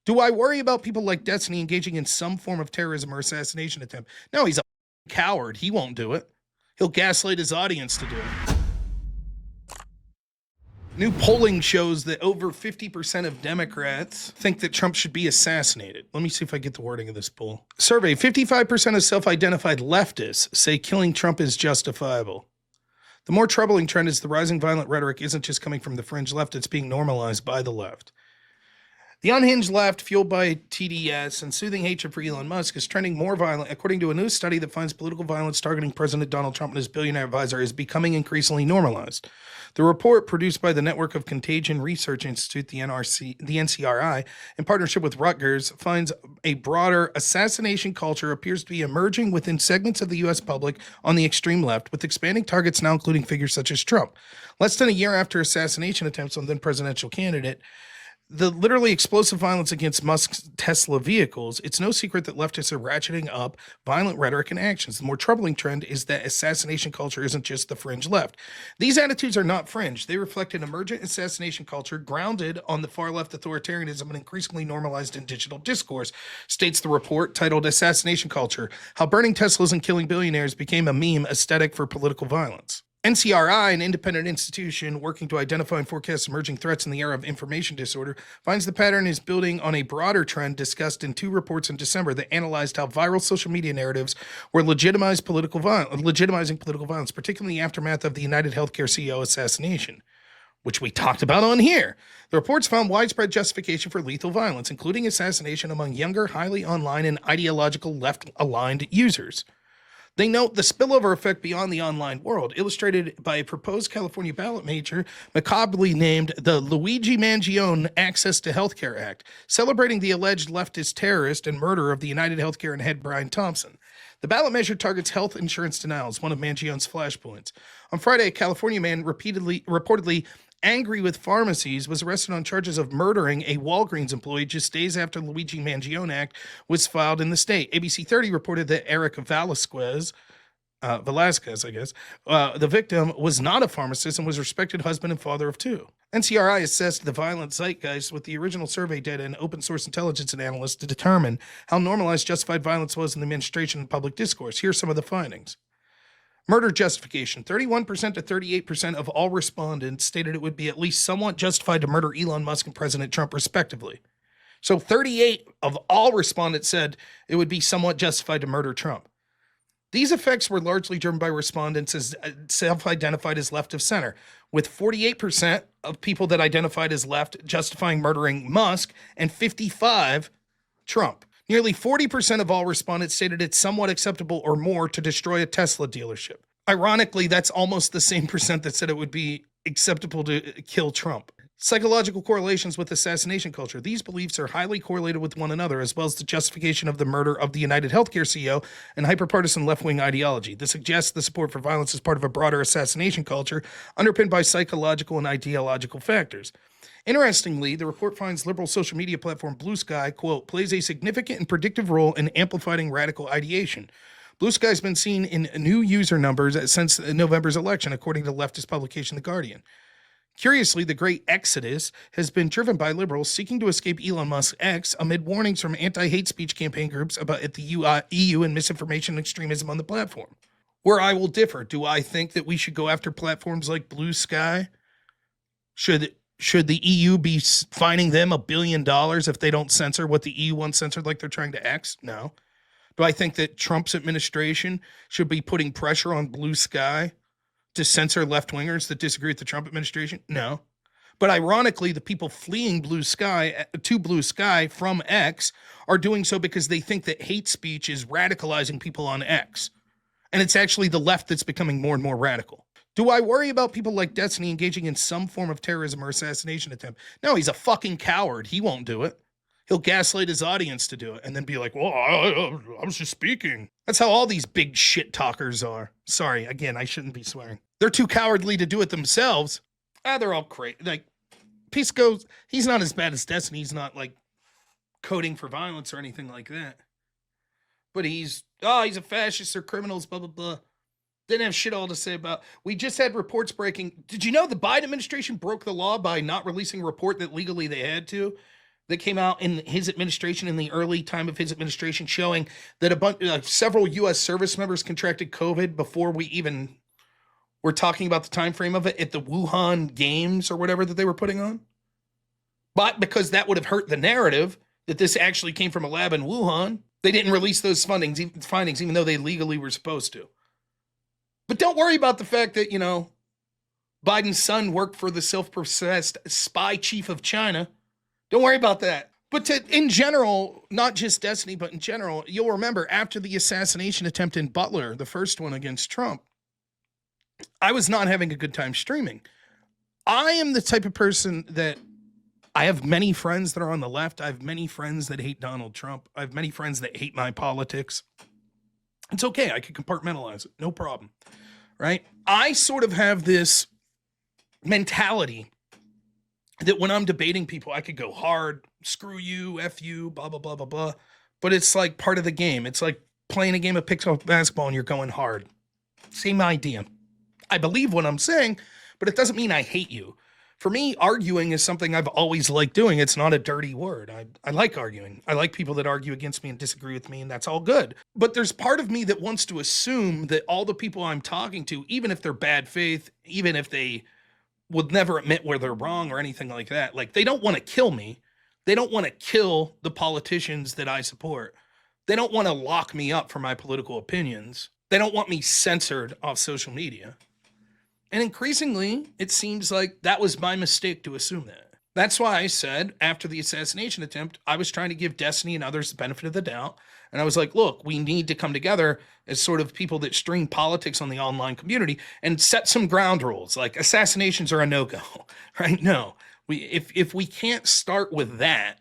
Do I worry about people like Destiny engaging in some form of terrorism or assassination attempt? No, he's a coward. He won't do it. He'll gaslight his audience to do it. New polling shows that over 50% of Democrats think that Trump should be assassinated. Let me see if I get the wording of this poll. Survey, 55% of self-identified leftists say killing Trump is justifiable. The more troubling trend is the rising violent rhetoric isn't just coming from the fringe left, it's being normalized by the left. The unhinged left, fueled by TDS and soothing hatred for Elon Musk, is trending more violent, according to a new study that finds political violence targeting President Donald Trump and his billionaire advisor is becoming increasingly normalized. The report, produced by the Network of Contagion Research Institute, the NCRI, in partnership with Rutgers, finds a broader assassination culture appears to be emerging within segments of the U.S. public on the extreme left, with expanding targets now including figures such as Trump. Less than a year after assassination attempts on then presidential candidate, the literally explosive violence against Musk's Tesla vehicles, it's no secret that leftists are ratcheting up violent rhetoric and actions. The more troubling trend is that assassination culture isn't just the fringe left. These attitudes are not fringe. They reflect an emergent assassination culture grounded on the far left authoritarianism and increasingly normalized in digital discourse, states the report titled Assassination Culture, How Burning Teslas and Killing Billionaires Became a Meme Aesthetic for Political Violence. NCRI, an independent institution working to identify and forecast emerging threats in the era of information disorder, finds the pattern is building on a broader trend discussed in two reports in December that analyzed how viral social media narratives were legitimizing political violence, particularly in the aftermath of the United Healthcare CEO assassination, which we talked about on here. The reports found widespread justification for lethal violence, including assassination among younger, highly online and ideological left-aligned users. They note the spillover effect beyond the online world, illustrated by a proposed California ballot measure macabrely named the Luigi Mangione Access to Healthcare Act, celebrating the alleged leftist terrorist and murderer of the United Healthcare and head Brian Thompson. The ballot measure targets health insurance denials, one of Mangione's flashpoints. On Friday, a California man reportedly angry with pharmacies was arrested on charges of murdering a Walgreens employee just days after the Luigi Mangione Act was filed in the state. ABC 30 reported that Eric Velasquez, the victim, was not a pharmacist and was a respected husband and father of two. NCRI assessed the violent zeitgeist with the original survey data and open source intelligence analysts to determine how normalized justified violence was in the administration and public discourse. Here are some of the findings. Murder justification. 31% to 38% of all respondents stated it would be at least somewhat justified to murder Elon Musk and President Trump, respectively. So 38 of all respondents said it would be somewhat justified to murder Trump. These effects were largely driven by respondents as self-identified as left of center, with 48% of people that identified as left justifying murdering Musk and 55% Trump. Nearly 40% of all respondents stated it's somewhat acceptable or more to destroy a Tesla dealership. Ironically, that's almost the same percent that said it would be acceptable to kill Trump. Psychological correlations with assassination culture. These beliefs are highly correlated with one another, as well as the justification of the murder of the United Healthcare CEO and hyperpartisan left-wing ideology. This suggests the support for violence is part of a broader assassination culture underpinned by psychological and ideological factors. Interestingly, the report finds liberal social media platform Blue Sky, quote, plays a significant and predictive role in amplifying radical ideation. Blue Sky has been seen in new user numbers since November's election, according to leftist publication The Guardian. Curiously, the great exodus has been driven by liberals seeking to escape Elon Musk's X amid warnings from anti-hate speech campaign groups about the EU and misinformation and extremism on the platform. Where I will differ, do I think that we should go after platforms like Blue Sky? Should the EU be fining them $1 billion if they don't censor what the EU wants censored like they're trying to X? No. Do I think that Trump's administration should be putting pressure on Blue Sky to censor left-wingers that disagree with the Trump administration? No. But ironically, the people fleeing Blue Sky from X are doing so because they think that hate speech is radicalizing people on X. And it's actually the left that's becoming more and more radical. Do I worry about people like Destiny engaging in some form of terrorism or assassination attempt? No, he's a fucking coward. He won't do it. He'll gaslight his audience to do it and then be like, well, I was just speaking. That's how all these big shit talkers are. Sorry, again, I shouldn't be swearing. They're too cowardly to do it themselves. They're all crazy. Like, Pisco's, he's not as bad as Destiny. He's not like coding for violence or anything like that. But he's a fascist or criminals, blah, blah, blah. Didn't have shit all to say about. We just had reports breaking. Did you know the Biden administration broke the law by not releasing a report that legally they had to? that came out in his administration, in the early time of his administration, showing that several U.S. service members contracted COVID before we even were talking about the time frame of it at the Wuhan Games or whatever that they were putting on. But because that would have hurt the narrative that this actually came from a lab in Wuhan, they didn't release those findings, even though they legally were supposed to. But don't worry about the fact that, Biden's son worked for the self-professed spy chief of China. Don't worry about that. But in general, not just Destiny, but in general, you'll remember after the assassination attempt in Butler, the first one against Trump, I was not having a good time streaming. I am the type of person that I have many friends that are on the left. I have many friends that hate Donald Trump. I have many friends that hate my politics. It's okay. I can compartmentalize it. No problem. Right? I sort of have this mentality that when I'm debating people, I could go hard, screw you, F you, blah, blah, blah, blah, blah. But it's like part of the game. It's like playing a game of pickup basketball and you're going hard. Same idea. I believe what I'm saying, but it doesn't mean I hate you. For me, arguing is something I've always liked doing. It's not a dirty word. I like arguing. I like people that argue against me and disagree with me, and that's all good. But there's part of me that wants to assume that all the people I'm talking to, even if they're bad faith, even if they would never admit where they're wrong or anything like that, like they don't want to kill me. They don't want to kill the politicians that I support. They don't want to lock me up for my political opinions. They don't want me censored off social media. And increasingly, it seems like that was my mistake to assume that. That's why I said, after the assassination attempt, I was trying to give Destiny and others the benefit of the doubt. And I was like, look, we need to come together as sort of people that string politics on the online community and set some ground rules. Like assassinations are a no-go, right? No. If we can't start with that,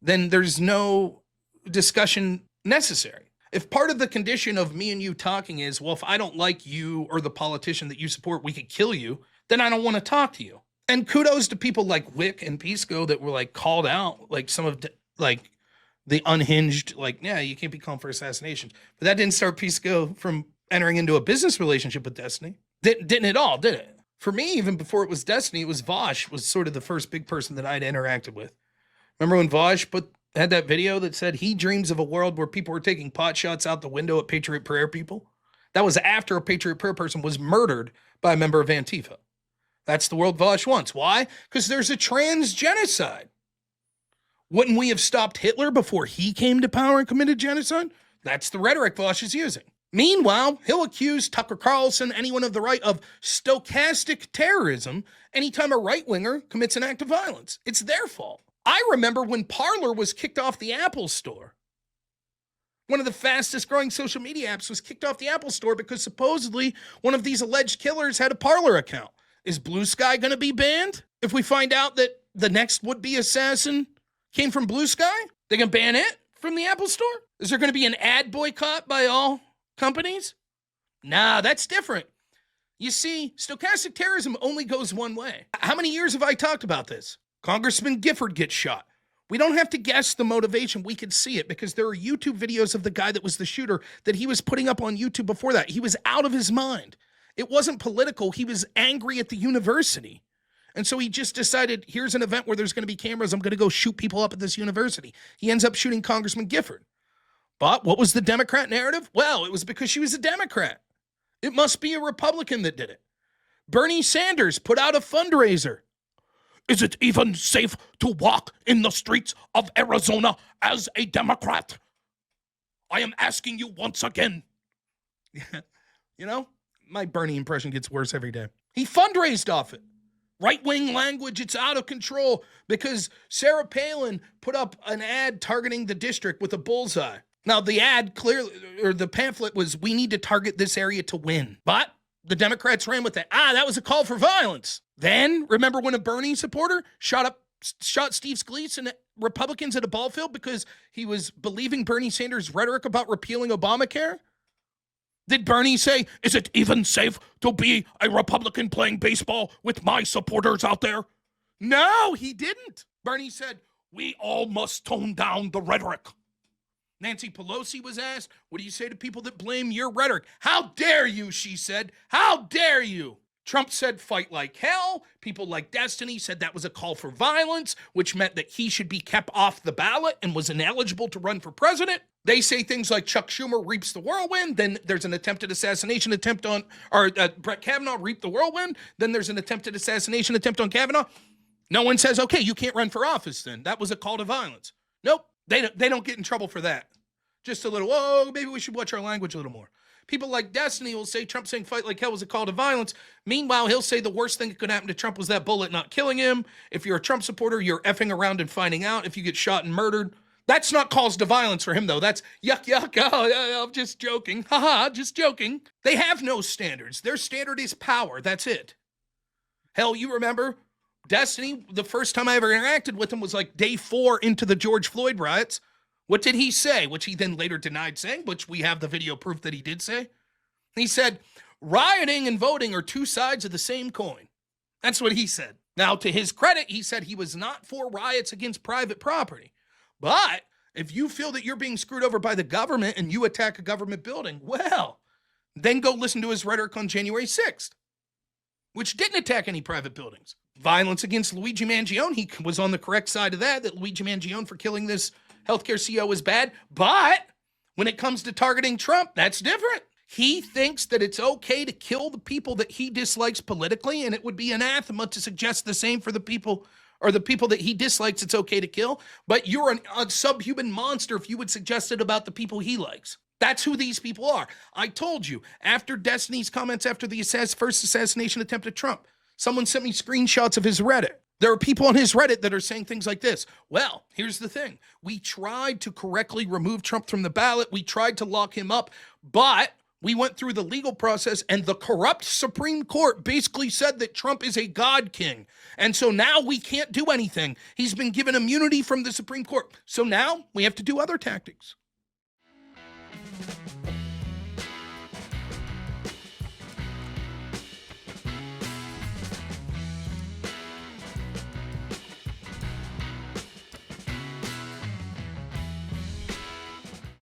then there's no discussion necessary. If part of the condition of me and you talking is, well, if I don't like you or the politician that you support, we could kill you, then I don't want to talk to you. And kudos to people like Wick and Pisco that were like called out, like some of the unhinged, like, yeah, you can't be calling for assassinations. But that didn't start Pisco from entering into a business relationship with Destiny. Didn't at all, did it? For me, even before it was Destiny, it was Vosh was sort of the first big person that I'd interacted with. Remember when Vosh had that video that said he dreams of a world where people were taking pot shots out the window at Patriot Prayer people? That was after a Patriot Prayer person was murdered by a member of Antifa. That's the world Vosh wants. Why? Because there's a trans genocide. Wouldn't we have stopped Hitler before he came to power and committed genocide? That's the rhetoric Vosh is using. Meanwhile, he'll accuse Tucker Carlson, anyone of the right, of stochastic terrorism anytime a right-winger commits an act of violence. It's their fault. I remember when Parler was kicked off the Apple Store. One of the fastest growing social media apps was kicked off the Apple Store because supposedly one of these alleged killers had a Parler account. Is Blue Sky going to be banned if we find out that the next would-be assassin came from Blue Sky? They going to ban it from the Apple Store? Is there going to be an ad boycott by all companies? Nah, that's different. You see, stochastic terrorism only goes one way. How many years have I talked about this? Congressman Gifford gets shot. We don't have to guess the motivation. We can see it because there are YouTube videos of the guy that was the shooter that he was putting up on YouTube before that. He was out of his mind. It wasn't political. He was angry at the university. And so he just decided, here's an event where there's going to be cameras. I'm going to go shoot people up at this university. He ends up shooting Congressman Gifford. But what was the Democrat narrative? Well, it was because she was a Democrat. It must be a Republican that did it. Bernie Sanders put out a fundraiser. Is it even safe to walk in the streets of Arizona as a Democrat? I am asking you once again. You know, my Bernie impression gets worse every day. He fundraised off it. Right-wing language, it's out of control because Sarah Palin put up an ad targeting the district with a bullseye. Now, the ad clearly, or the pamphlet was, we need to target this area to win. But the Democrats ran with that. That was a call for violence. Then, remember when a Bernie supporter shot Steve Scalise and Republicans at a ball field because he was believing Bernie Sanders' rhetoric about repealing Obamacare? Did Bernie say, is it even safe to be a Republican playing baseball with my supporters out there? No, he didn't. Bernie said, we all must tone down the rhetoric. Nancy Pelosi was asked, what do you say to people that blame your rhetoric? How dare you, she said. How dare you? Trump said fight like hell. People like Destiny said that was a call for violence, which meant that he should be kept off the ballot and was ineligible to run for president. They say things like Chuck Schumer reaps the whirlwind. Then there's an attempted assassination attempt on, or Brett Kavanaugh reaped the whirlwind. Then there's an attempted assassination attempt on Kavanaugh. No one says, okay, you can't run for office then. That was a call to violence. Nope, they don't get in trouble for that. Just a little, whoa, maybe we should watch our language a little more. People like Destiny will say Trump saying fight like hell was a call to violence. Meanwhile, he'll say the worst thing that could happen to Trump was that bullet not killing him. If you're a Trump supporter, you're effing around and finding out. If you get shot and murdered, that's not calls to violence for him, though. That's yuck, yuck. Oh, I'm just joking. Haha, just joking. They have no standards. Their standard is power. That's it. Hell, you remember Destiny, the first time I ever interacted with him was like day 4 into the George Floyd riots. What did he say? Which he then later denied saying, which we have the video proof that he did say. He said, rioting and voting are two sides of the same coin. That's what he said. Now, to his credit, he said he was not for riots against private property. But if you feel that you're being screwed over by the government and you attack a government building, well, then go listen to his rhetoric on January 6th, which didn't attack any private buildings. Violence against Luigi Mangione, he was on the correct side of that Luigi Mangione for killing this healthcare CEO is bad, but when it comes to targeting Trump, that's different. He thinks that it's okay to kill the people that he dislikes politically, and it would be anathema to suggest the same for the people that he dislikes it's okay to kill, but you're a subhuman monster if you would suggest it about the people he likes. That's who these people are. I told you, after Destiny's comments after the first assassination attempt at Trump, someone sent me screenshots of his Reddit. There are people on his Reddit that are saying things like this. Well, here's the thing. We tried to correctly remove Trump from the ballot. We tried to lock him up, but we went through the legal process and the corrupt Supreme Court basically said that Trump is a God king. And so now we can't do anything. He's been given immunity from the Supreme Court. So now we have to do other tactics.